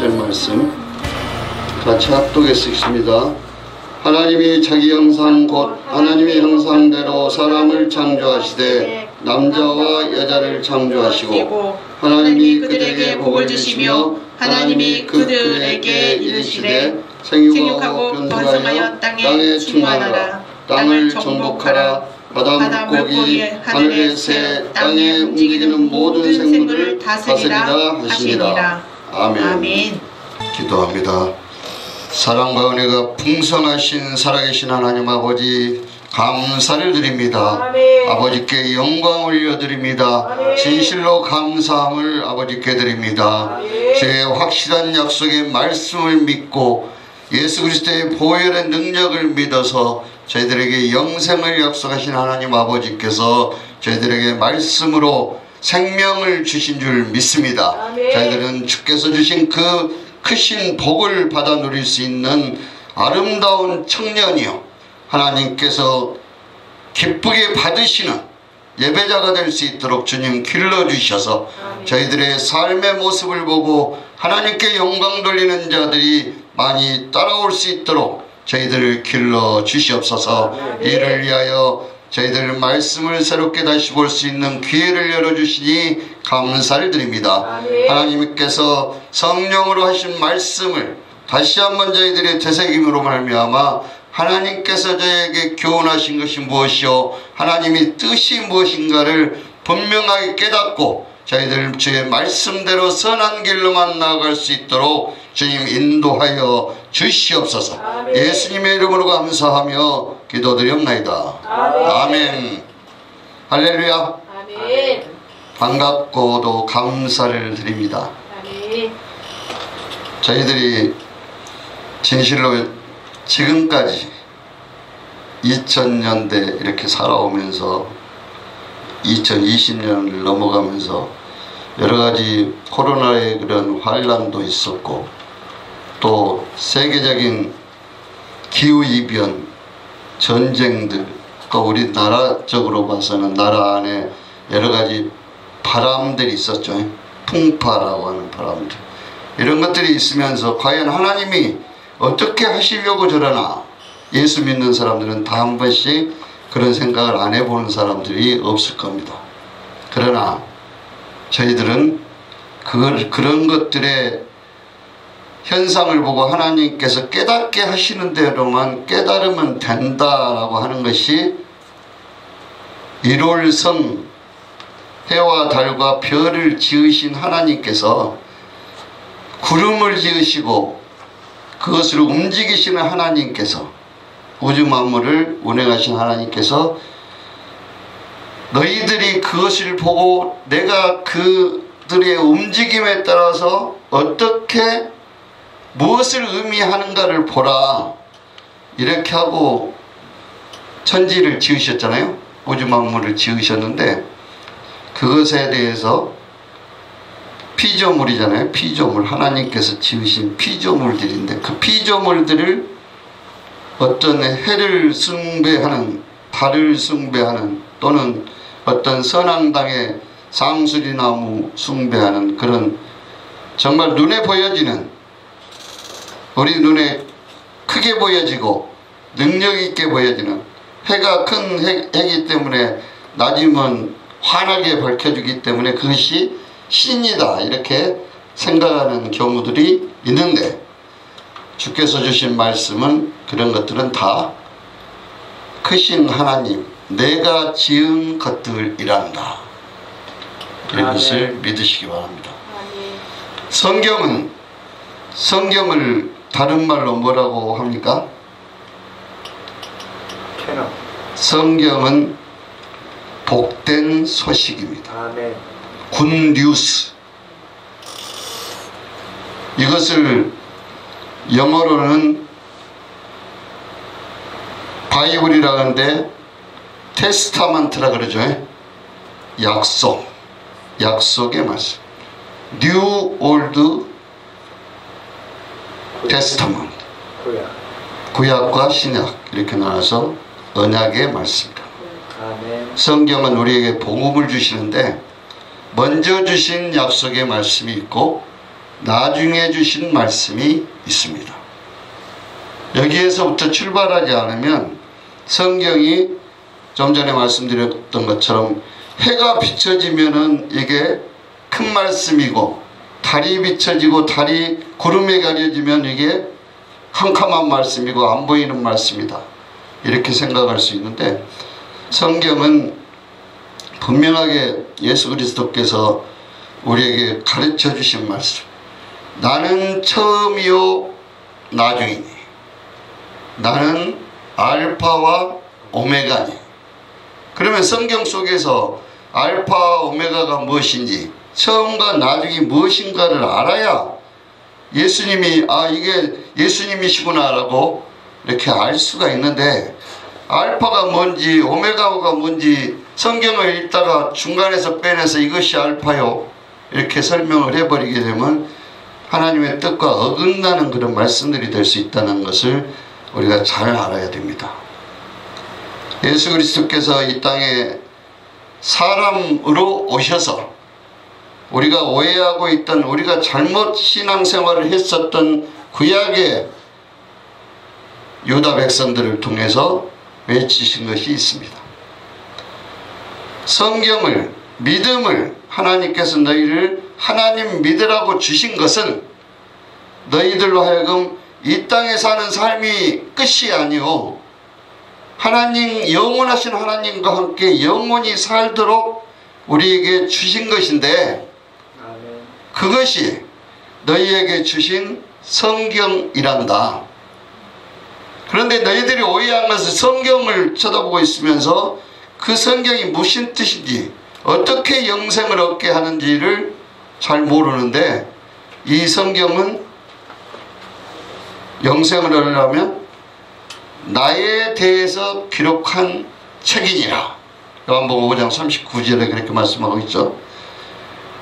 1절 말씀 같이 합독해서 읽습니다. 하나님이 자기 형상 곧 하나님의 형상대로 사람을 창조하시되 남자와 여자를 창조하시고 하나님이 그들에게 복을 주시며 하나님이 그들에게 이르시되 생육하고 번성하여 땅에 충만하라. 땅을 정복하라. 바다 물고기, 하늘의 새, 땅에 움직이는 모든 생물을 다스리라 하시니라. 아멘. 기도합니다. 사랑과 은혜가 풍성하신 살아계신 하나님 아버지, 감사를 드립니다. 아멘. 아버지께 영광 올려드립니다. 아멘. 진실로 감사함을 아버지께 드립니다. 제 확실한 약속의 말씀을 믿고 예수 그리스도의 보혈의 능력을 믿어서 저희들에게 영생을 약속하신 하나님 아버지께서 저희들에게 말씀으로 생명을 주신 줄 믿습니다. 아멘. 저희들은 주께서 주신 그 크신 복을 받아 누릴 수 있는 아름다운 청년이요, 하나님께서 기쁘게 받으시는 예배자가 될 수 있도록 주님 길러주셔서 저희들의 삶의 모습을 보고 하나님께 영광 돌리는 자들이 많이 따라올 수 있도록 저희들을 길러주시옵소서. 이를 위하여 저희들 말씀을 새롭게 다시 볼 수 있는 기회를 열어주시니 감사를 드립니다. 하나님께서 성령으로 하신 말씀을 다시 한번 저희들의 되새김으로 말미암아 하나님께서 저에게 교훈하신 것이 무엇이요 하나님의 뜻이 무엇인가를 분명하게 깨닫고 저희들 주의 말씀대로 선한 길로만 나아갈 수 있도록 주님 인도하여 주시옵소서. 아멘. 예수님의 이름으로 감사하며 기도드리옵나이다. 아멘. 아멘. 할렐루야. 아멘. 반갑고도 감사를 드립니다. 아멘. 저희들이 진실로 지금까지 2000년대 이렇게 살아오면서 2020년을 넘어가면서 여러가지 코로나의 그런 환란도 있었고 또 세계적인 기후이변, 전쟁들, 또 우리나라적으로 봐서는 나라 안에 여러가지 바람들이 있었죠. 풍파라고 하는 바람들, 이런 것들이 있으면서 과연 하나님이 어떻게 하시려고 저러나, 예수 믿는 사람들은 다 한 번씩 그런 생각을 안 해보는 사람들이 없을 겁니다. 그러나 저희들은 그런 것들의 현상을 보고 하나님께서 깨닫게 하시는 대로만 깨달으면 된다라고 하는 것이 1월성 해와 달과 별을 지으신 하나님께서 구름을 지으시고 그것을 움직이시는 하나님께서, 우주 만물을 운행하신 하나님께서 너희들이 그것을 보고 내가 그들의 움직임에 따라서 어떻게 무엇을 의미하는가를 보라, 이렇게 하고 천지를 지으셨잖아요. 우주 만물을 지으셨는데 그것에 대해서 피조물이잖아요. 피조물, 하나님께서 지으신 피조물들인데 그 피조물들을 어떤 해를 숭배하는, 달을 숭배하는, 또는 어떤 선앙당의 상수리나무 숭배하는 그런 정말 눈에 보여지는, 우리 눈에 크게 보여지고 능력 있게 보여지는, 해가 큰 해이기 때문에 낮이면 환하게 밝혀주기 때문에 그것이 신이다 이렇게 생각하는 경우들이 있는데, 주께서 주신 말씀은 그런 것들은 다 크신 하나님, 내가 지은 것들이란다, 이것을 믿으시기 바랍니다. 성경을 다른 말로 뭐라고 합니까? 성경은 복된 소식입니다. 굿뉴스. 이것을 영어로는 바이블이라 하는데 테스타먼트라 그러죠. 약속의 말씀. 뉴 올드 테스타먼트, 구약과 신약 이렇게 나눠서 언약의 말씀입니다. 성경은 우리에게 복음을 주시는데 먼저 주신 약속의 말씀이 있고 나중에 주신 말씀이 있습니다. 여기에서부터 출발하지 않으면 성경이 좀 전에 말씀드렸던 것처럼 해가 비춰지면은 이게 큰 말씀이고, 달이 비춰지고 달이 구름에 가려지면 이게 캄캄한 말씀이고 안 보이는 말씀이다, 이렇게 생각할 수 있는데, 성경은 분명하게 예수 그리스도께서 우리에게 가르쳐 주신 말씀, 나는 처음이요 나중이니, 나는 알파와 오메가니. 그러면 성경 속에서 알파와 오메가가 무엇인지, 처음과 나중이 무엇인가를 알아야 예수님이 이게 예수님이시구나 라고 이렇게 알 수가 있는데, 알파가 뭔지 오메가가 뭔지 성경을 읽다가 중간에서 빼내서 이것이 알파요 이렇게 설명을 해버리게 되면 하나님의 뜻과 어긋나는 그런 말씀들이 될 수 있다는 것을 우리가 잘 알아야 됩니다. 예수 그리스도께서 이 땅에 사람으로 오셔서 우리가 오해하고 있던, 우리가 잘못 신앙생활을 했었던 구약의 유다 백성들을 통해서 외치신 것이 있습니다. 성경을, 믿음을 하나님께서 너희를 하나님 믿으라고 주신 것은 너희들로 하여금 이 땅에 사는 삶이 끝이 아니오, 하나님, 영원하신 하나님과 함께 영원히 살도록 우리에게 주신 것인데, 그것이 너희에게 주신 성경이란다. 그런데 너희들이 오해한 것은 성경을 쳐다보고 있으면서 그 성경이 무슨 뜻인지, 어떻게 영생을 얻게 하는지를 잘 모르는데, 이 성경은 영생을 얻으려면 나에 대해서 기록한 책이니라. 요한복음 5장 39절에 그렇게 말씀하고 있죠.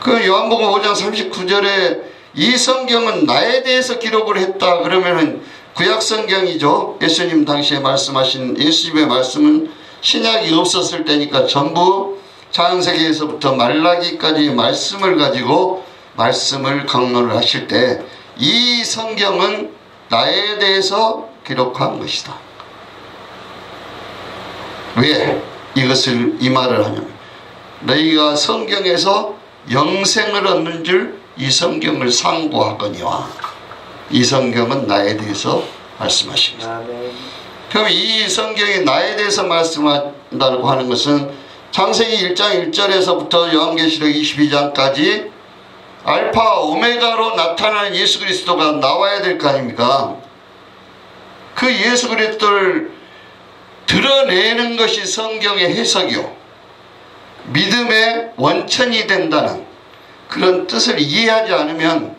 그 요한복음 5장 39절에 이 성경은 나에 대해서 기록을 했다 그러면은 구약 성경이죠. 예수님 당시에 말씀하신 예수님의 말씀은 신약이 없었을 때니까 전부 창세기에서부터 말라기까지 말씀을 가지고 말씀을 강론을 하실 때 이 성경은 나에 대해서 기록한 것이다. 왜 이것을 이 말을 하냐면, 너희가 성경에서 영생을 얻는 줄 이 성경을 상고하거니와, 이 성경은 나에 대해서 말씀하십니다. 그럼 이 성경이 나에 대해서 말씀한다고 하는 것은 창세기 1장 1절에서부터 요한계시록 22장까지 알파 오메가로 나타나는 예수 그리스도가 나와야 될 거 아닙니까? 그 예수 그리스도를 드러내는 것이 성경의 해석이요, 믿음의 원천이 된다는 그런 뜻을 이해하지 않으면,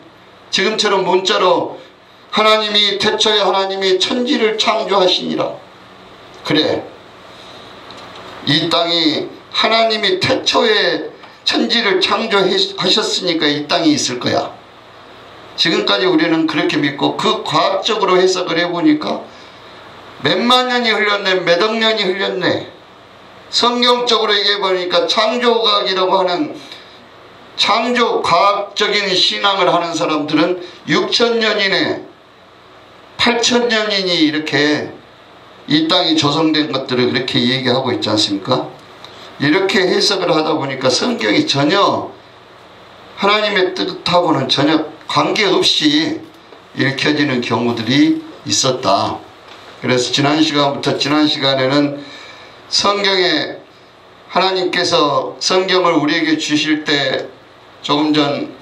지금처럼 문자로 하나님이 태초에 하나님이 천지를 창조하시니라, 그래, 이 땅이 하나님이 태초에 천지를 창조하셨으니까 이 땅이 있을 거야. 지금까지 우리는 그렇게 믿고 그 과학적으로 해석을 해보니까 몇만 년이 흘렸네, 몇억 년이 흘렸네. 성경적으로 얘기해보니까 창조과학이라고 하는 창조 과학적인 신앙을 하는 사람들은 6,000년이네 8,000년이니 이렇게 이 땅이 조성된 것들을 그렇게 얘기하고 있지 않습니까? 이렇게 해석을 하다 보니까 성경이 전혀 하나님의 뜻하고는 전혀 관계없이 읽혀지는 경우들이 있었다. 그래서 지난 시간에는 성경에 하나님께서 성경을 우리에게 주실 때 조금 전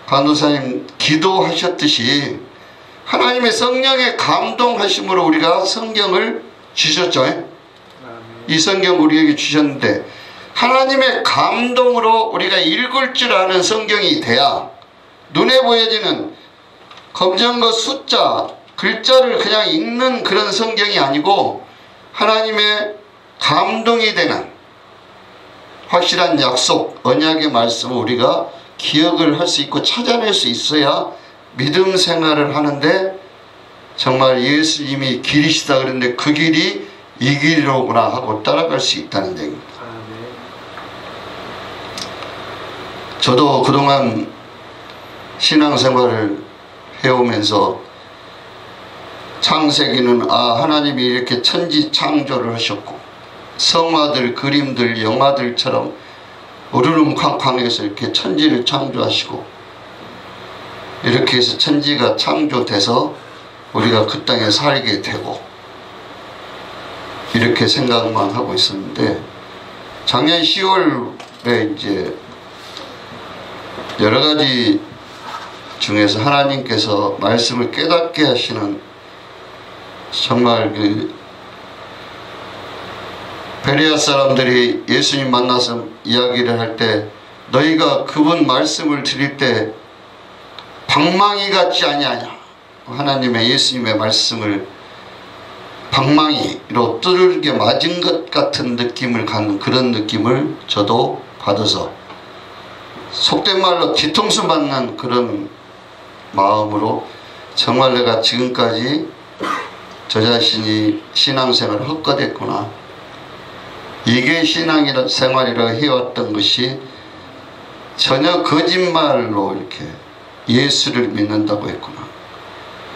간호사님 기도하셨듯이 하나님의 성령의 감동하심으로 우리가 성경을 주셨죠. 이 성경 우리에게 주셨는데 하나님의 감동으로 우리가 읽을 줄 아는 성경이 돼야 눈에 보여지는 검정거 숫자 글자를 그냥 읽는 그런 성경이 아니고 하나님의 감동이 되는 확실한 약속, 언약의 말씀을 우리가 기억을 할 수 있고 찾아낼 수 있어야 믿음 생활을 하는데 정말 예수님이 길이시다 그랬는데 그 길이 이 길이로구나 하고 따라갈 수 있다는 얘기입니다. 저도 그동안 신앙생활을 해오면서 창세기는 하나님이 이렇게 천지 창조를 하셨고 성화들, 그림들, 영화들처럼 우르릉쾅쾅해서 이렇게 천지를 창조하시고 이렇게 해서 천지가 창조돼서 우리가 그 땅에 살게 되고 이렇게 생각만 하고 있었는데 작년 10월에 이제 여러 가지 중에서 하나님께서 말씀을 깨닫게 하시는 정말 베레아 사람들이 예수님 만나서 이야기를 할 때 너희가 그분 말씀을 드릴 때 방망이 같지 아니하냐, 하나님의 예수님의 말씀을 방망이로 두들겨 맞은 것 같은 느낌을 갖는 그런 느낌을 저도 받아서 속된 말로 뒤통수 맞는 그런 마음으로 정말 내가 지금까지 저 자신이 신앙생활을 헛것했구나, 이게 신앙생활이라고 해왔던 것이 전혀 거짓말로 이렇게 예수를 믿는다고 했구나,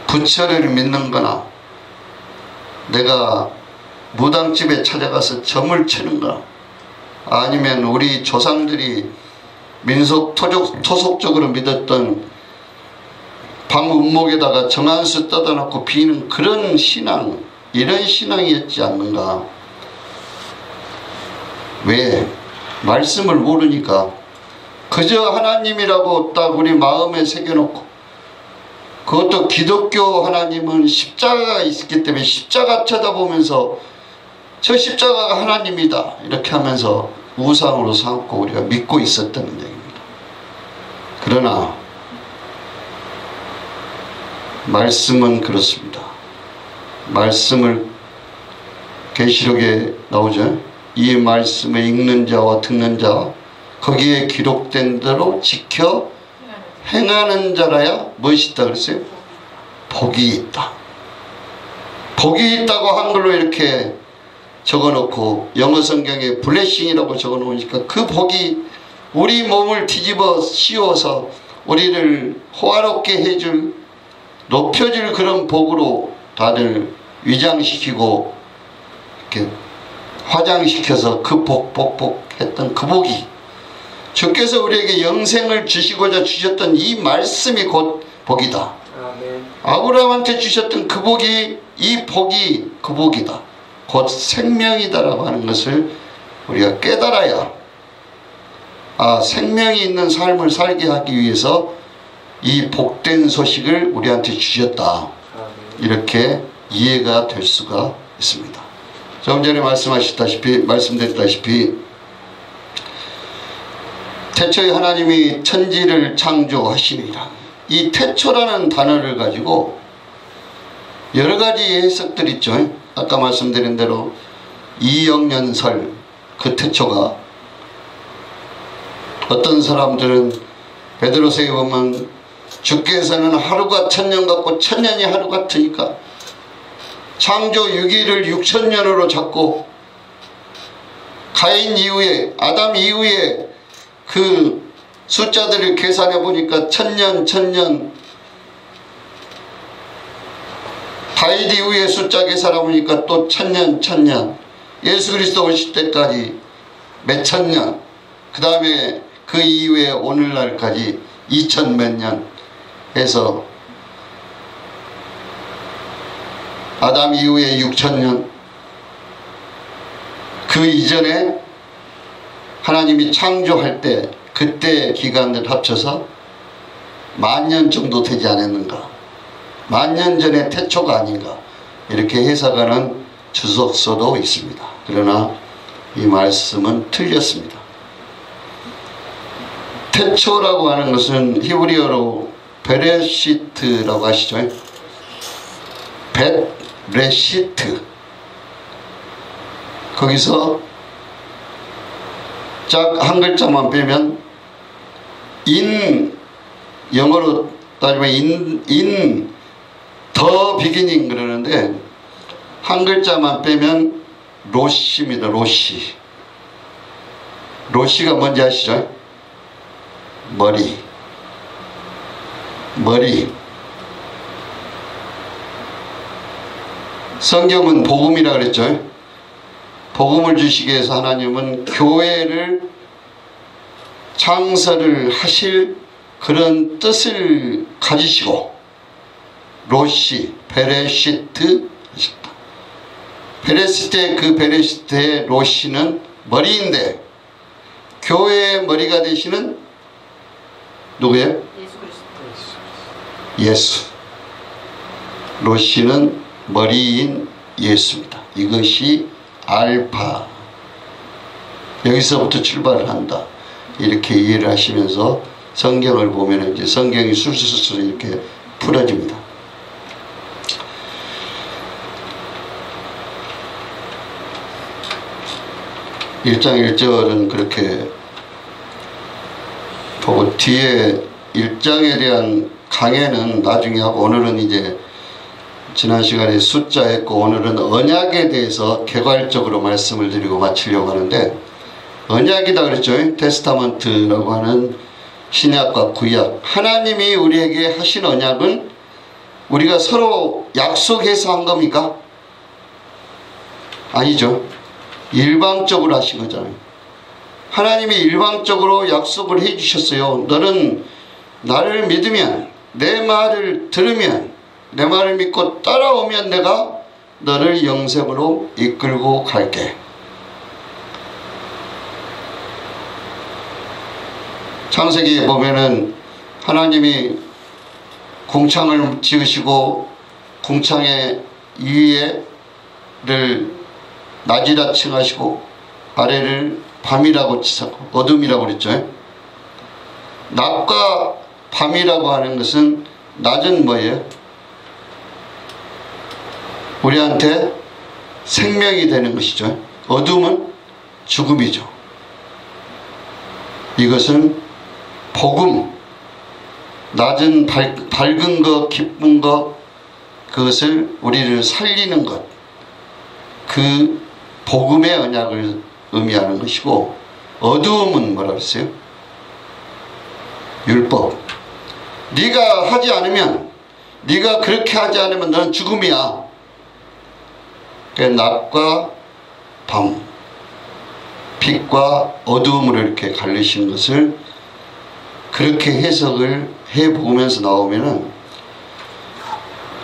부처를 믿는거나 내가 무당집에 찾아가서 점을 치는가, 아니면 우리 조상들이 민속 토속적으로 믿었던 방운목에다가 정한수 떠다 놓고 비는 그런 신앙, 이런 신앙이었지 않는가. 왜? 말씀을 모르니까 그저 하나님이라고 딱 우리 마음에 새겨놓고, 그것도 기독교 하나님은 십자가가 있기 때문에 십자가 쳐다보면서 저 십자가가 하나님이다 이렇게 하면서 우상으로 삼고 우리가 믿고 있었다는 얘기입니다. 그러나 말씀은 그렇습니다. 말씀을 계시록에 나오죠. 이 말씀을 읽는 자와 듣는 자, 거기에 기록된 대로 지켜 행하는 자라야 무엇이 있다 그랬어요? 복이 있다. 복이 있다고 한글로 이렇게 적어놓고 영어 성경에 블레싱이라고 적어놓으니까 그 복이 우리 몸을 뒤집어 씌워서 우리를 호화롭게 해줄, 높여줄 그런 복으로 다들 위장시키고 이렇게 화장시켜서 그 복 했던 그 복이, 주께서 우리에게 영생을 주시고자 주셨던 이 말씀이 곧 복이다. 아멘. 아브라함한테 주셨던 그 복이, 이 복이 그 복이다, 곧 생명이다라고 하는 것을 우리가 깨달아야 생명이 있는 삶을 살게 하기 위해서 이 복된 소식을 우리한테 주셨다, 이렇게 이해가 될 수가 있습니다. 조금 전에 말씀드렸다시피 태초에 하나님이 천지를 창조하시니라. 이 태초라는 단어를 가지고 여러 가지 해석들이 있죠. 아까 말씀드린 대로 이영년설, 그 태초가, 어떤 사람들은 베드로서에 보면 주께서는 하루가 천년 같고 천년이 하루 같으니까 창조 6일을 6천년으로 잡고 가인 이후에, 아담 이후에 그 숫자들을 계산해 보니까 천년, 다윗 이후에 숫자 계산해 보니까 또 천년, 예수 그리스도 오실 때까지 몇 천년, 그 다음에 그 이후에 오늘날까지 2000 몇 년 해서 아담 이후에 6000년, 그 이전에 하나님이 창조할 때 그때 기간을 합쳐서 10,000년 정도 되지 않았는가, 10,000년 전에 태초가 아닌가, 이렇게 해석하는 주석서도 있습니다. 그러나 이 말씀은 틀렸습니다. 태초라고 하는 것은 히브리어로 베레시트라고 하시죠. 베레시트. 거기서 짝 한 글자만 빼면 영어로 따지면 더 비기닝 그러는데 한 글자만 빼면 로시입니다. 로시가 뭔지 아시죠? 머리. 머리. 성경은 복음이라 그랬죠. 복음을 주시기 위해서 하나님은 교회를 창설을 하실 그런 뜻을 가지시고 로시, 베레시트 하셨다. 베레시트의 로시는 머리인데 교회의 머리가 되시는 누구예요? 예수 그리스도. 예수. 로시는 머리인 예수입니다. 이것이 알파. 여기서부터 출발을 한다. 이렇게 이해를 하시면서 성경을 보면 이제 성경이 술술술 이렇게 풀어집니다. 일장 1절은 그렇게 보고 뒤에 1장에 대한 강해는 나중에 하고 오늘은 이제 지난 시간에 숫자 했고 오늘은 언약에 대해서 개괄적으로 말씀을 드리고 마치려고 하는데 언약이다 그랬죠. 테스타먼트라고 하는 신약과 구약. 하나님이 우리에게 하신 언약은 우리가 서로 약속해서 한 겁니까? 아니죠. 일방적으로 하신 거잖아요. 하나님이 일방적으로 약속을 해 주셨어요. 너는 나를 믿으면, 내 말을 들으면, 내 말을 믿고 따라오면 내가 너를 영생으로 이끌고 갈게. 창세기에 보면은 하나님이 궁창을 지으시고 궁창의 위에를 낮이라 칭하시고 아래를 밤이라고 치셨고 어둠이라고 그랬죠. 낮과 밤이라고 하는 것은 낮은 뭐예요? 우리한테 생명이 되는 것이죠. 어둠은 죽음이죠. 이것은 복음, 낮은 밝은 것, 기쁜 것, 그것을 우리를 살리는 것, 그 복음의 언약을 의미하는 것이고, 어두움은 뭐라 그랬어요? 율법. 네가 하지 않으면, 네가 그렇게 하지 않으면 너는 죽음이야. 낮과 밤, 빛과 어두움으로 이렇게 갈리시는 것을 그렇게 해석을 해보면서 나오면은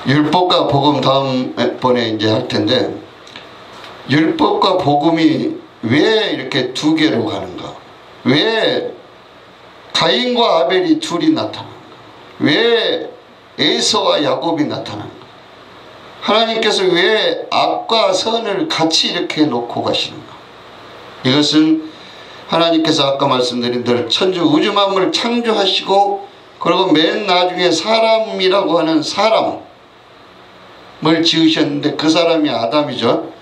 율법과 복음 다음번에 이제 할 텐데 율법과 복음이 왜 이렇게 두 개로 가는가? 왜 가인과 아벨이 둘이 나타나는가? 왜 에서와 야곱이 나타나는가? 하나님께서 왜 악과 선을 같이 이렇게 놓고 가시는가? 이것은 하나님께서 아까 말씀드린 대로 천주 우주 만물을 창조하시고 그리고 맨 나중에 사람이라고 하는 사람을 지으셨는데 그 사람이 아담이죠.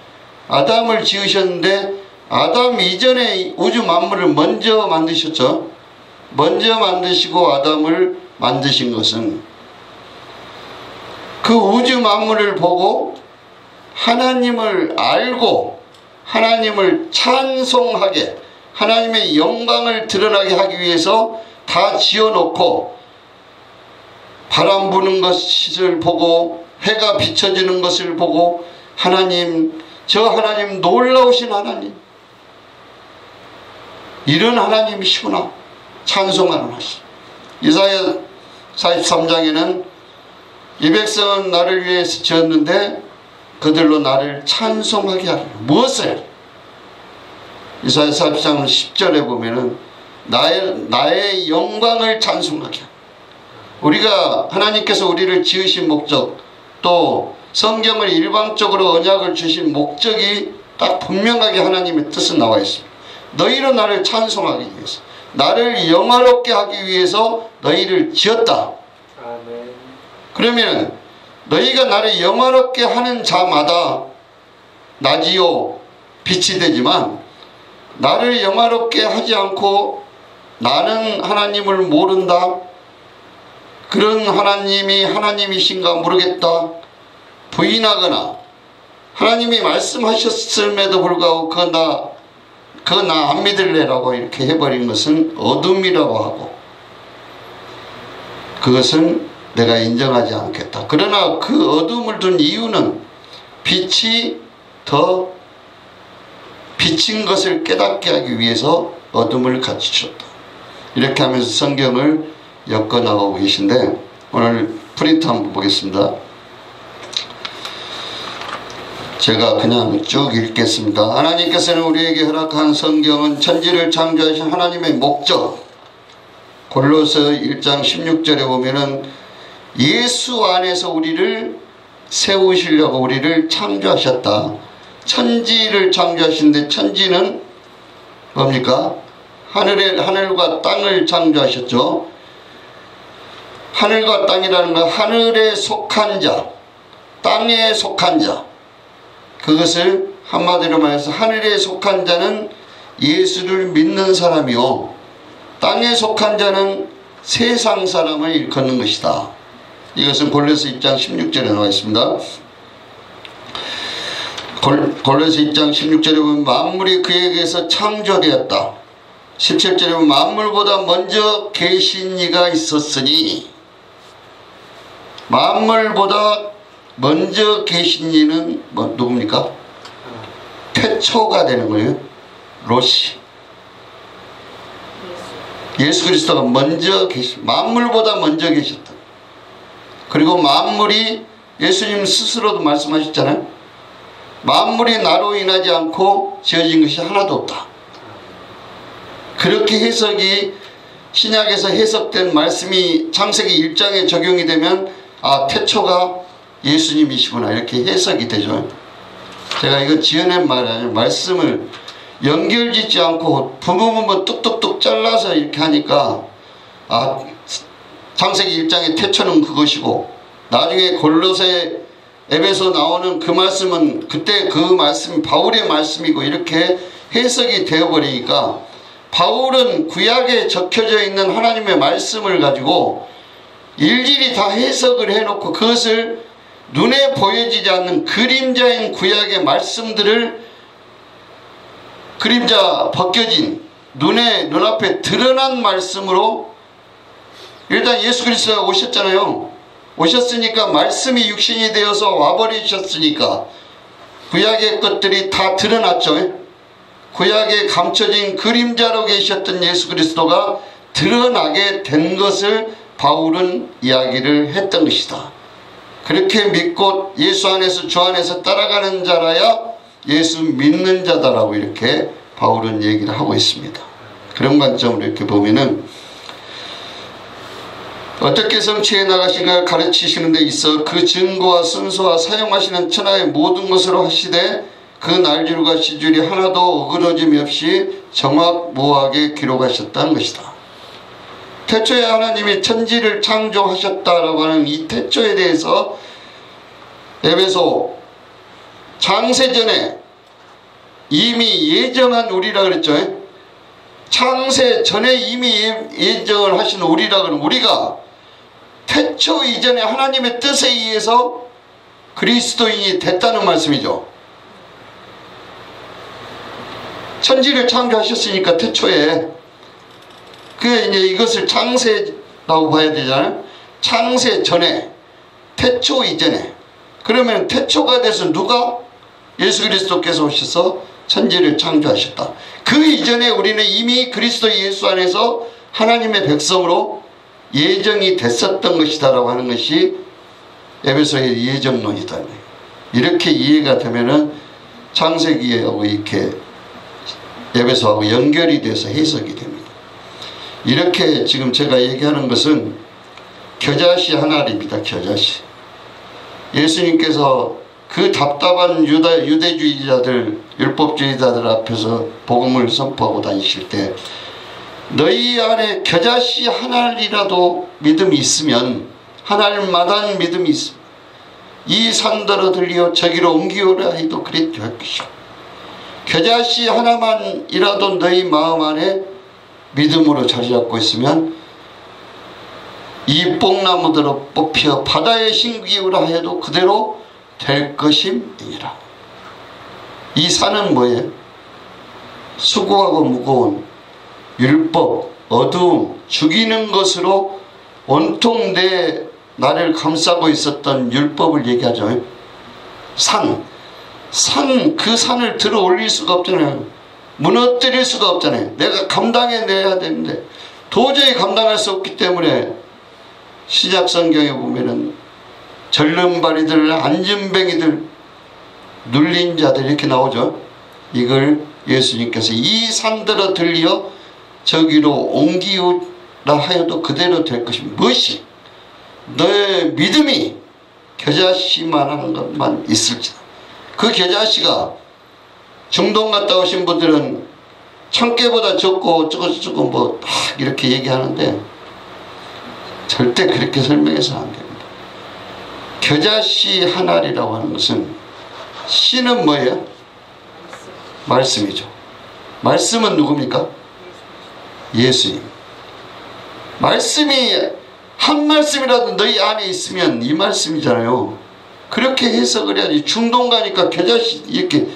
아담을 지으셨는데 아담 이전에 우주 만물을 먼저 만드셨죠. 먼저 만드시고 아담을 만드신 것은 그 우주 만물을 보고 하나님을 알고 하나님을 찬송하게 하나님의 영광을 드러나게 하기 위해서 다 지어놓고 바람 부는 것을 보고 해가 비춰지는 것을 보고 하나님, 저 하나님 놀라우신 하나님, 이런 하나님이시구나 찬송하는 것이. 이사야 43장에는 이 백성은 나를 위해서 지었는데 그들로 나를 찬송하게 하리라. 무엇을? 이사야 43장 10절에 보면은 나의 영광을 찬송하게 하리라. 우리가 하나님께서 우리를 지으신 목적, 또 성경을 일방적으로 언약을 주신 목적이 딱 분명하게 하나님의 뜻은 나와 있습니다. 너희로 나를 찬송하기 위해서, 나를 영화롭게 하기 위해서 너희를 지었다. 아멘. 그러면 너희가 나를 영화롭게 하는 자마다 낮이요 빛이 되지만 나를 영화롭게 하지 않고 나는 하나님을 모른다, 그런 하나님이 하나님이신가 모르겠다, 부인하거나 하나님이 말씀하셨음에도 불구하고 그거 나 안 믿을래라고 이렇게 해버린 것은 어둠이라고 하고, 그것은 내가 인정하지 않겠다. 그러나 그 어둠을 둔 이유는 빛이 더 비친 것을 깨닫게 하기 위해서 어둠을 갖추셨다. 이렇게 하면서 성경을 엮어나가고 계신데, 오늘 프린트 한번 보겠습니다. 제가 그냥 쭉 읽겠습니다. 하나님께서는 우리에게 허락한 성경은 천지를 창조하신 하나님의 목적, 골로새 1장 16절에 보면은 예수 안에서 우리를 세우시려고 우리를 창조하셨다. 천지를 창조하시는데, 천지는 뭡니까? 하늘과 땅을 창조하셨죠. 하늘과 땅이라는 건 하늘에 속한 자, 땅에 속한 자. 그것을 한마디로 말해서 하늘에 속한 자는 예수를 믿는 사람이요, 땅에 속한 자는 세상 사람을 일컫는 것이다. 이것은 골로새 2장 16절에 나와 있습니다. 골로새 2장 16절에 보면 만물이 그에게서 창조되었다. 17절에 보면 만물보다 먼저 계신 이가 있었으니, 만물보다 먼저 계신 이는 누굽니까? 태초가 되는 거예요. 로시. 예수 그리스도가 먼저 만물보다 먼저 계셨다. 그리고 만물이, 예수님 스스로도 말씀하셨잖아요. 만물이 나로 인하지 않고 지어진 것이 하나도 없다. 그렇게 해석이, 신약에서 해석된 말씀이 창세기 1장에 적용이 되면, 아, 태초가 예수님이시구나, 이렇게 해석이 되죠. 제가 이거 지어낸 말 아니에요. 말씀을 연결짓지 않고 부분 뚝뚝뚝 잘라서 이렇게 하니까, 아, 창세기 1장의 태초는 그것이고, 나중에 골로새 에베소 나오는 그 말씀은 그때 그 말씀이 바울의 말씀이고, 이렇게 해석이 되어버리니까, 바울은 구약에 적혀져 있는 하나님의 말씀을 가지고 일일이 다 해석을 해놓고, 그것을 눈에 보여지지 않는 그림자인 구약의 말씀들을, 그림자 벗겨진 눈앞에 드러난 말씀으로, 일단 예수 그리스도가 오셨잖아요. 오셨으니까, 말씀이 육신이 되어서 와버리셨으니까 구약의 것들이 다 드러났죠. 구약에 감춰진 그림자로 계셨던 예수 그리스도가 드러나게 된 것을 바울은 이야기를 했던 것이다. 그렇게 믿고 예수 안에서 주 안에서 따라가는 자라야 예수 믿는 자다라고 이렇게 바울은 얘기를 하고 있습니다. 그런 관점으로 이렇게 보면은, 어떻게 성취해 나가신가 가르치시는 데 있어 그 증거와 순서와 사용하시는 천하의 모든 것으로 하시되, 그 날줄과 시줄이 하나도 어그러짐이 없이 정확무하게 기록하셨다는 것이다. 태초에 하나님이 천지를 창조하셨다라고 하는 이 태초에 대해서 에베소 창세전에 이미 예정한 우리라 그랬죠. 창세 전에 이미 예정을 하신 우리라 그러면, 우리가 태초 이전에 하나님의 뜻에 의해서 그리스도인이 됐다는 말씀이죠. 천지를 창조하셨으니까 태초에, 그게 이제 이것을 창세라고 봐야 되잖아요. 창세 전에, 태초 이전에. 그러면 태초가 돼서 누가? 예수 그리스도께서 오셔서 천지를 창조하셨다. 그 이전에 우리는 이미 그리스도 예수 안에서 하나님의 백성으로 예정이 됐었던 것이다 라고 하는 것이 에베소의 예정론이다. 이렇게 이해가 되면은 창세기하고 이렇게 에베소하고 연결이 돼서 해석이 됩니다. 이렇게 지금 제가 얘기하는 것은 겨자씨 하나입니다. 겨자씨. 예수님께서 그 답답한 유대주의자들, 율법주의자들 앞에서 복음을 선포하고 다니실 때, 너희 안에 겨자씨 하나이라도 믿음이 있으면, 하나님마다는 믿음이 있으면 이 산더러 들려 저기로 옮기오라 해도 그랬죠 할 것이고, 겨자씨 하나만이라도 너희 마음 안에 믿음으로 자리 잡고 있으면 이 뽕나무대로 뽑혀 바다에 심기우라 해도 그대로 될 것임이니라. 이 산은 뭐예요? 수고하고 무거운 율법, 어두움, 죽이는 것으로 온통 내 나를 감싸고 있었던 율법을 얘기하죠. 그 산을 들어 올릴 수가 없잖아요. 무너뜨릴 수가 없잖아요. 내가 감당해내야 되는데 도저히 감당할 수 없기 때문에 시작 성경에 보면은 절름발이들, 안진뱅이들, 눌린 자들 이렇게 나오죠. 이걸 예수님께서 이 산들어 들리어 저기로 옮기우라 하여도 그대로 될 것이 무엇이 너의 믿음이 겨자씨만한 것만 있을지다. 그 겨자씨가 중동 갔다 오신 분들은 참깨보다 적고 어쩌고 뭐 막 이렇게 얘기하는데 절대 그렇게 설명해서 안 됩니다. 겨자씨 한 알이라고 하는 것은 씨는 뭐예요? 말씀이죠. 말씀은 누굽니까? 예수님. 말씀이 한 말씀이라도 너희 안에 있으면 이 말씀이잖아요. 그렇게 해석을 해야지. 중동 가니까 겨자씨 이렇게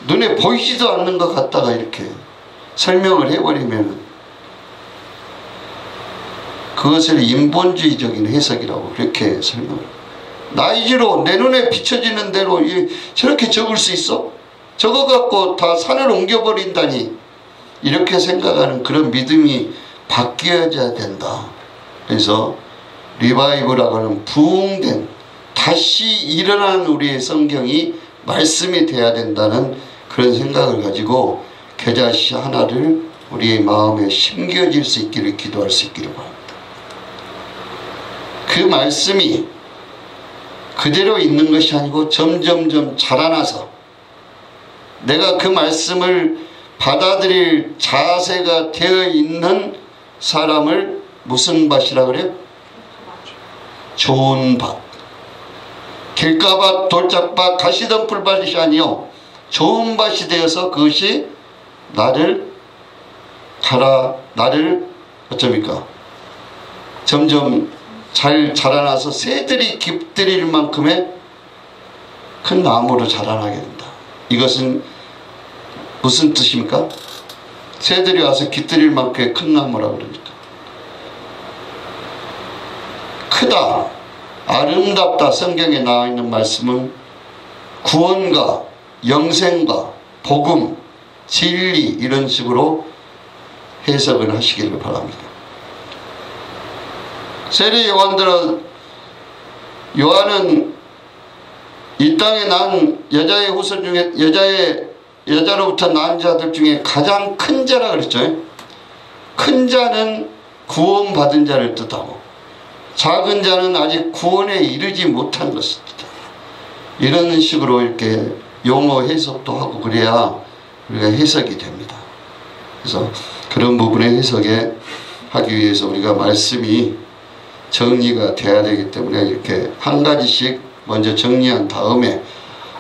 눈에 보이지도 않는 것 같다가 이렇게 설명을 해버리면 그것을 인본주의적인 해석이라고 그렇게 설명을. 나이지로 내 눈에 비춰지는 대로 저렇게 적을 수 있어? 저거 갖고 다 산을 옮겨버린다니. 이렇게 생각하는 그런 믿음이 바뀌어져야 된다. 그래서 리바이브라고 하는 부흥된 다시 일어나는 우리의 성경이 말씀이 돼야 된다는 그런 생각을 가지고 겨자씨 하나를 우리의 마음에 심겨질 수 있기를 기도할 수 있기를 바랍니다. 그 말씀이 그대로 있는 것이 아니고 점점점 자라나서 내가 그 말씀을 받아들일 자세가 되어 있는 사람을 무슨 밭이라 그래요? 좋은 밭. 길가밭, 돌짝밭, 가시덤불밭이 아니요 좋은 밭이 되어서 그것이 나를 어쩝니까? 점점 잘 자라나서 새들이 깃들일 만큼의 큰 나무로 자라나게 된다. 이것은 무슨 뜻입니까? 새들이 와서 깃들일 만큼의 큰 나무라고 그러니까. 크다, 아름답다 성경에 나와 있는 말씀은 구원과 영생과 복음, 진리 이런 식으로 해석을 하시기를 바랍니다. 세례 요한은 이 땅에 난 여자의 후손 중에 여자로부터 난 자들 중에 가장 큰 자라 그랬죠. 큰 자는 구원받은 자를 뜻하고 작은 자는 아직 구원에 이르지 못한 것을 뜻하고 이런 식으로 이렇게 용어 해석도 하고 그래야 우리가 해석이 됩니다. 그래서 그런 부분의 해석에 하기 위해서 우리가 말씀이 정리가 돼야 되기 때문에 이렇게 한 가지씩 먼저 정리한 다음에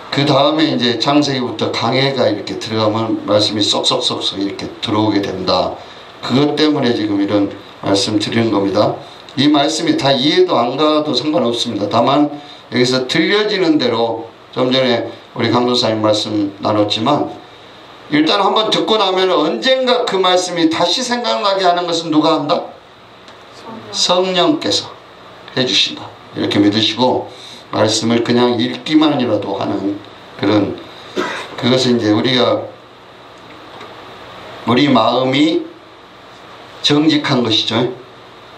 그 다음에 이제 창세기부터 강해가 이렇게 들어가면 말씀이 쏙쏙쏙쏙 이렇게 들어오게 된다. 그것 때문에 지금 이런 말씀 드리는 겁니다. 이 말씀이 다 이해도 안 가도 상관없습니다. 다만 여기서 들려지는 대로 좀 전에 우리 강도사님 말씀 나눴지만 일단 한번 듣고 나면 언젠가 그 말씀이 다시 생각나게 하는 것은 누가 한다? 성령께서 해주신다. 이렇게 믿으시고 말씀을 그냥 읽기만이라도 하는 그런 그것은 이제 우리 마음이 정직한 것이죠.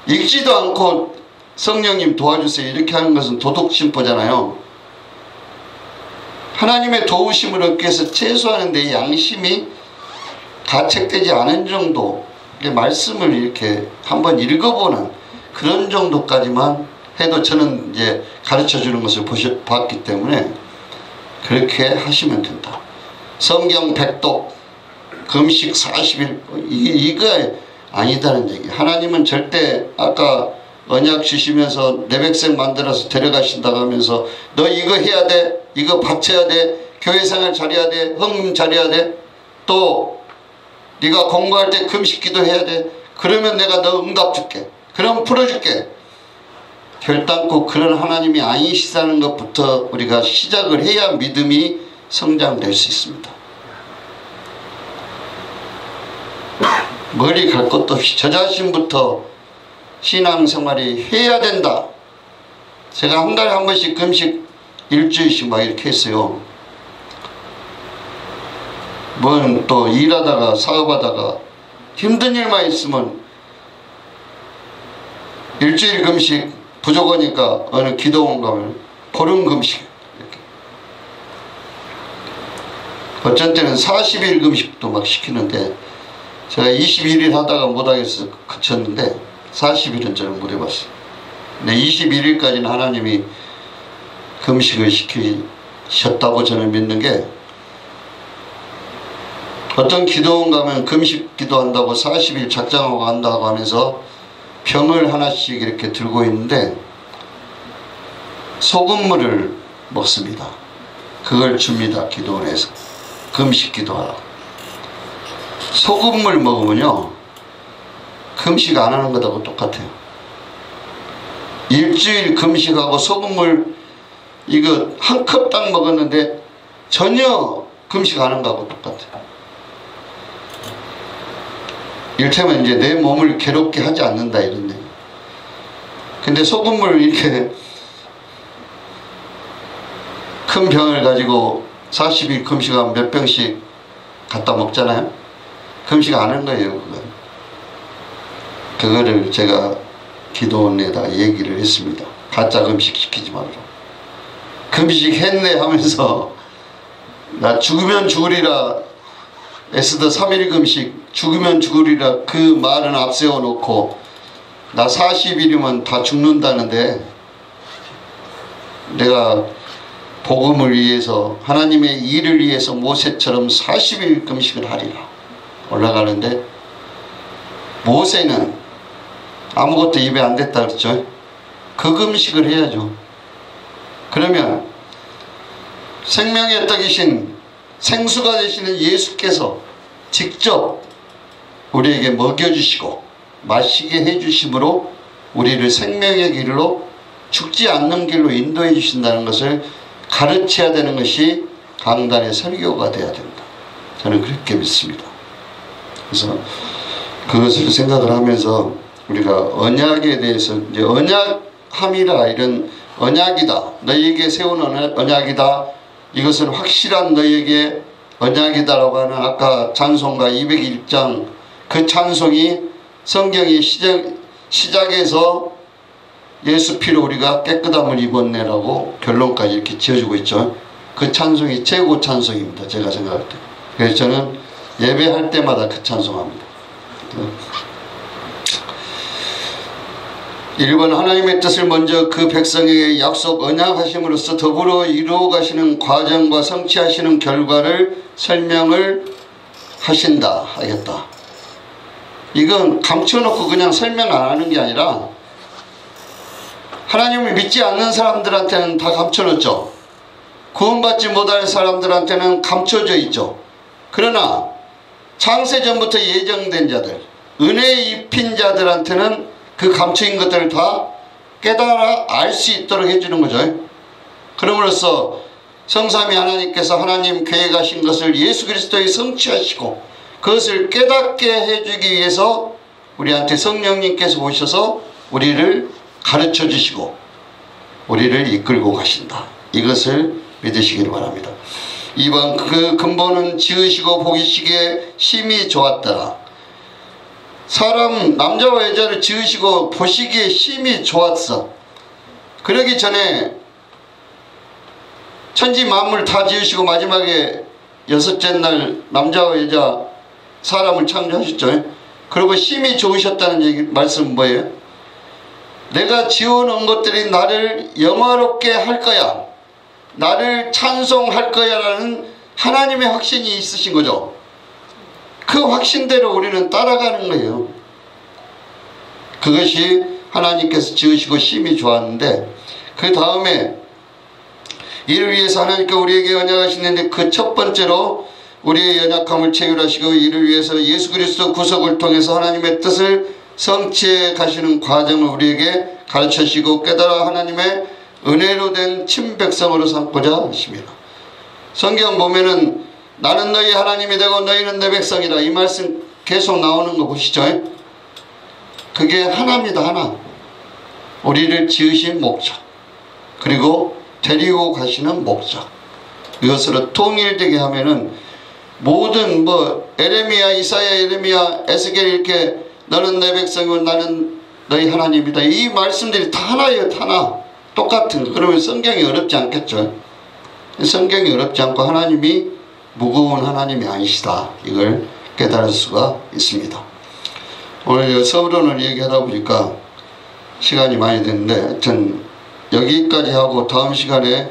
읽지도 않고 성령님 도와주세요 이렇게 하는 것은 도덕심포잖아요. 하나님의 도우심을 얻기 위해서 최소한 내 양심이 가책되지 않은 정도 말씀을 이렇게 한번 읽어보는 그런 정도까지만 해도 저는 이제 가르쳐 주는 것을 봤기 때문에 그렇게 하시면 된다. 성경 100독, 금식 40일 이거 아니다는 얘기. 하나님은 절대 아까 언약 주시면서 내 백성 만들어서 데려가신다고 하면서 너 이거 해야 돼, 이거 바쳐야 돼, 교회생활 잘해야 돼, 헌금 잘해야 돼, 또 네가 공부할 때 금식 기도해야 돼. 그러면 내가 너 응답 줄게. 그럼 풀어줄게. 결단코 그런 하나님이 아니시다는 것부터 우리가 시작을 해야 믿음이 성장될 수 있습니다. 머리 갈 것도 없이 저 자신부터 신앙생활이 해야 된다. 제가 한 달에 한 번씩 금식 일주일씩 막 이렇게 했어요. 뭐 또 일하다가 사업하다가 힘든 일만 있으면 일주일 금식 부족하니까 어느 기도원 가면 보름 금식 이렇게. 어쩐 때는 40일 금식도 막 시키는데 제가 21일 하다가 못하겠어서 그쳤는데 40일은 저는 못 해봤어요. 근데 21일까지는 하나님이 금식을 시키셨다고 저는 믿는 게, 어떤 기도원 가면 금식 기도한다고 40일 작정하고 한다고 하면서 병을 하나씩 이렇게 들고 있는데 소금물을 먹습니다. 그걸 줍니다. 기도원에서 금식 기도하라. 소금물 먹으면요 금식 안 하는 것하고 똑같아요. 일주일 금식하고 소금물 이거 한 컵 딱 먹었는데 전혀 금식 안 하는 것하고 똑같아요. 이를테면 이제 내 몸을 괴롭게 하지 않는다 이런 얘기. 근데 소금물 이렇게 큰 병을 가지고 40일 금식하면 몇 병씩 갖다 먹잖아요. 금식 안 한 거예요. 그거를 제가 기도원에다 얘기를 했습니다. 가짜 금식 시키지 말라. 금식 했네 하면서 나 죽으면 죽으리라 에스더 3일 금식 죽으면 죽으리라 그 말은 앞세워 놓고 나 40일이면 다 죽는다는데 내가 복음을 위해서 하나님의 일을 위해서 모세처럼 40일 금식을 하리라 올라가는데, 모세는 아무것도 입에 안 댔다 그랬죠. 그 금식을 해야죠. 그러면 생명의 떡이신 생수가 되시는 예수께서 직접 우리에게 먹여주시고 마시게 해주심으로 우리를 생명의 길로 죽지 않는 길로 인도해 주신다는 것을 가르쳐야 되는 것이 강단의 설교가 돼야 된다. 저는 그렇게 믿습니다. 그래서 그것을 생각을 하면서 우리가 언약에 대해서 이제 언약함이라, 이런 언약이다, 너희에게 세운 언약이다, 이것은 확실한 너희에게 언약이다라고 하는 아까 찬송가 201장 그 찬송이 성경의 시작에서 예수 피로 우리가 깨끗함을 입었네라고 결론까지 이렇게 지어주고 있죠. 그 찬송이 최고 찬송입니다. 제가 생각할 때. 그래서 저는 예배할 때마다 그 찬송합니다. 1번 하나님의 뜻을 먼저 그 백성에게 약속 언약하심으로써 더불어 이루어 가시는 과정과 성취하시는 결과를 설명을 하신다 하겠다. 이건 감춰놓고 그냥 설명 안 하는 게 아니라 하나님을 믿지 않는 사람들한테는 다 감춰놓죠. 구원받지 못할 사람들한테는 감춰져 있죠. 그러나 창세전부터 예정된 자들, 은혜에 입힌 자들한테는 그 감춰진 것들을 다 깨달아 알 수 있도록 해주는 거죠. 그럼으로써 성삼위 하나님께서 하나님 계획하신 것을 예수 그리스도에 성취하시고 그것을 깨닫게 해주기 위해서 우리한테 성령님께서 오셔서 우리를 가르쳐 주시고 우리를 이끌고 가신다. 이것을 믿으시기를 바랍니다. 2번 그 근본은 지으시고 보기시기에 심히 좋았더라. 사람 남자와 여자를 지으시고 보시기에 심히 좋았어. 그러기 전에 천지 만물 다 지으시고 마지막에 여섯째 날 남자와 여자 사람을 창조하셨죠. 그리고 심히 좋으셨다는 얘기 말씀은 뭐예요? 내가 지어놓은 것들이 나를 영화롭게 할 거야, 나를 찬송할 거야 라는 하나님의 확신이 있으신 거죠. 그 확신대로 우리는 따라가는 거예요. 그것이 하나님께서 지으시고 심히 좋았는데, 그 다음에 이를 위해서 하나님께 우리에게 언약하시는데 그 첫 번째로 우리의 연약함을 체휼하시고 이를 위해서 예수 그리스도 구속을 통해서 하나님의 뜻을 성취해 가시는 과정을 우리에게 가르쳐주시고 깨달아 하나님의 은혜로 된 친백성으로 삼고자 하십니다. 성경 보면은 나는 너희 하나님이 되고 너희는 내 백성이라, 이 말씀 계속 나오는 거 보시죠. 그게 하나입니다. 하나. 우리를 지으신 목적, 그리고 데리고 가시는 목적, 이것으로 통일되게 하면은 모든 에레미야, 이사야, 예레미야, 에스겔 이렇게 너는 내 백성이고 나는 너희 하나님이다, 이 말씀들이 다 하나예요. 다 하나 똑같은 거. 그러면 성경이 어렵지 않겠죠. 성경이 어렵지 않고 하나님이 무거운 하나님이 아니시다, 이걸 깨달을 수가 있습니다. 오늘 서론을 얘기하다 보니까 시간이 많이 됐는데 전 여기까지 하고 다음 시간에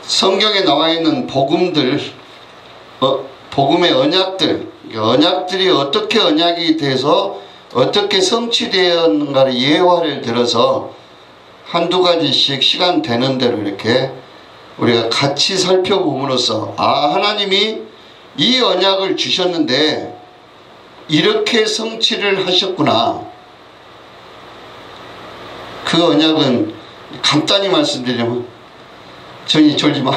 성경에 나와 있는 복음들, 복음의 언약들이 어떻게 언약이 돼서 어떻게 성취되었는가를 예화를 들어서 한두 가지씩 시간 되는 대로 이렇게 우리가 같이 살펴봄으로써 하나님이 이 언약을 주셨는데 이렇게 성취를 하셨구나. 그 언약은 간단히 말씀드리면 정이 졸지 마.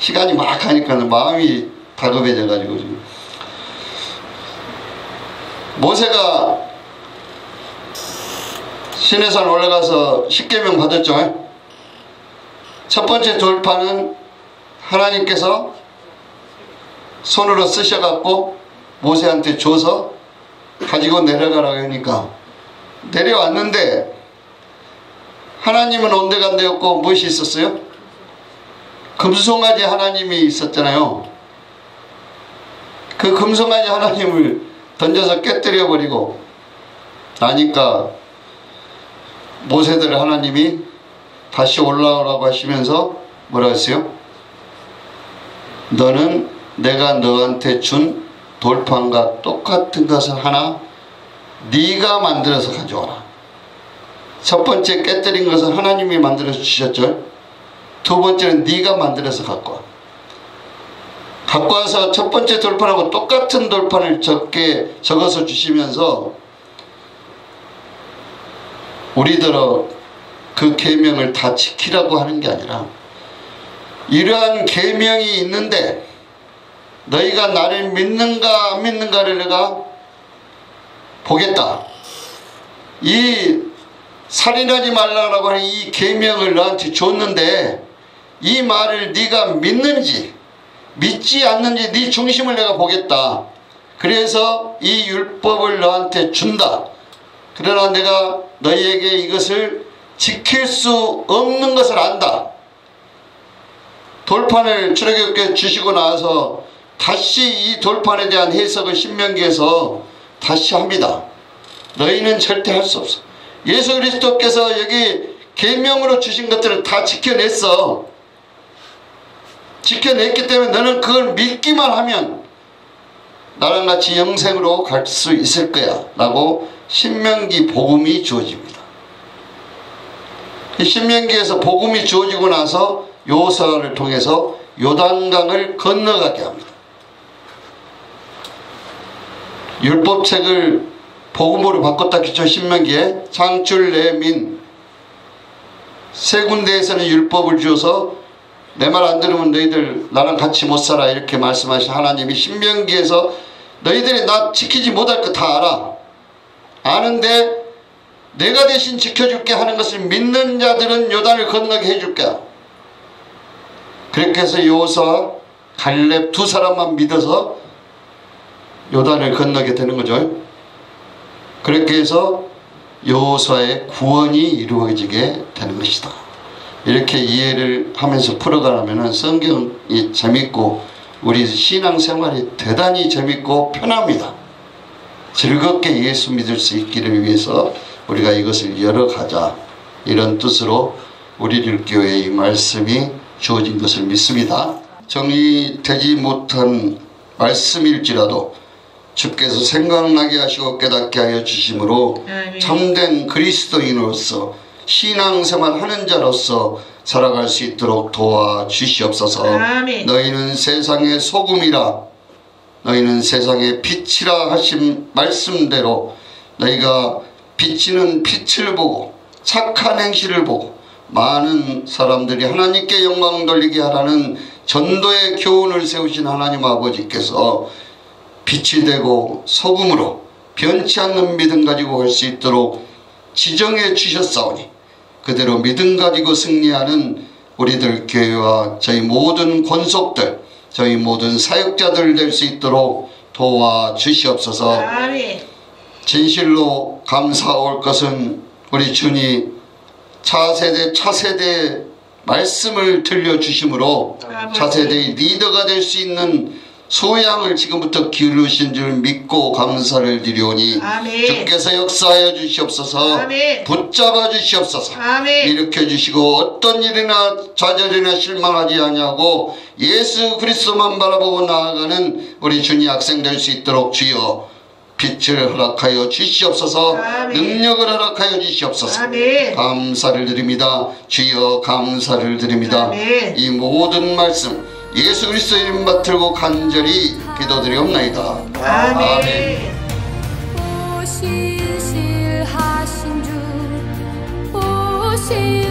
시간이 막 가니까 마음이 다급해져 가지고 모세가 시내산 올라가서 십계명 받았죠. 첫 번째 돌파는 하나님께서 손으로 쓰셔갖고 모세한테 줘서 가지고 내려가라고 하니까 내려왔는데 하나님은 온데간데 없고 무엇이 있었어요? 금송아지 하나님이 있었잖아요. 그 금송아지 하나님을 던져서 깨뜨려 버리고 나니까 모세들 하나님이 다시 올라오라고 하시면서 뭐라 했어요? 너는 내가 너한테 준 돌판과 똑같은 것을 하나 네가 만들어서 가져와라. 첫 번째 깨뜨린 것은 하나님이 만들어서 주셨죠. 두 번째는 네가 만들어서 갖고 와. 갖고 와서 첫 번째 돌판하고 똑같은 돌판을 적어서 주시면서 우리들어 그 계명을 다 지키라고 하는 게 아니라 이러한 계명이 있는데 너희가 나를 믿는가 안 믿는가를 내가 보겠다. 이 살인하지 말라고 하는 이 계명을 너한테 줬는데 이 말을 네가 믿는지 믿지 않는지 네 중심을 내가 보겠다. 그래서 이 율법을 너한테 준다. 그러나 내가 너희에게 이것을 지킬 수 없는 것을 안다. 돌판을 출애굽께 주시고 나서 다시 이 돌판에 대한 해석을 신명기에서 다시 합니다. 너희는 절대 할 수 없어. 예수 그리스도께서 여기 계명으로 주신 것들을 다 지켜냈어. 지켜냈기 때문에 너는 그걸 믿기만 하면 나랑 같이 영생으로 갈 수 있을 거야 라고 신명기 복음이 주어집니다. 신명기에서 복음이 주어지고 나서 여호수아를 통해서 요단강을 건너가게 합니다. 율법책을 복음으로 바꿨다 했죠. 신명기에 창출 레민 세 군데에서는 율법을 주어서 내 말 안 들으면 너희들 나랑 같이 못 살아 이렇게 말씀하신 하나님이 신명기에서 너희들이 나 지키지 못할 거 다 알아. 아는데 내가 대신 지켜줄게 하는 것을 믿는 자들은 요단을 건너게 해줄게. 그렇게 해서 여호수아 갈렙 두 사람만 믿어서 요단을 건너게 되는 거죠. 그렇게 해서 여호수아의 구원이 이루어지게 되는 것이다. 이렇게 이해를 하면서 풀어가려면 성경이 재밌고 우리 신앙생활이 대단히 재밌고 편합니다. 즐겁게 예수 믿을 수 있기를 위해서 우리가 이것을 열어가자, 이런 뜻으로 우리들 교회에 이 말씀이 주어진 것을 믿습니다. 정리되지 못한 말씀일지라도 주께서 생각나게 하시고 깨닫게 하여 주심으로 참된 그리스도인으로서 신앙생활 하는 자로서 살아갈 수 있도록 도와주시옵소서. 아멘. 너희는 세상의 소금이라 너희는 세상의 빛이라 하신 말씀대로 너희가 비치는 빛을 보고 착한 행실을 보고 많은 사람들이 하나님께 영광 돌리게 하라는 전도의 교훈을 세우신 하나님 아버지께서 빛이 되고 소금으로 변치 않는 믿음 가지고 갈 수 있도록 지정해 주셨사오니 그대로 믿음 가지고 승리하는 우리들 교회와 저희 모든 권속들, 저희 모든 사역자들 될 수 있도록 도와주시옵소서. 아멘. 진실로 감사할 것은 우리 주님 차세대 말씀을 들려주심으로 차세대의 리더가 될 수 있는 소양을 지금부터 기울이신 줄 믿고 감사를 드리오니 아멘. 주께서 역사하여 주시옵소서. 아멘. 붙잡아 주시옵소서. 아멘. 일으켜 주시고 어떤 일이나 좌절이나 실망하지 아니하고 예수 그리스도만 바라보고 나아가는 우리 주님 학생 될 수 있도록 주여 빛을 허락하여 주시옵소서. 아멘. 능력을 허락하여 주시옵소서. 아멘. 감사를 드립니다. 주여 감사를 드립니다. 아멘. 이 모든 말씀 예수 그리스도 이름 받들고 간절히 기도드리옵나이다. 아멘. 오시실하신 주 오시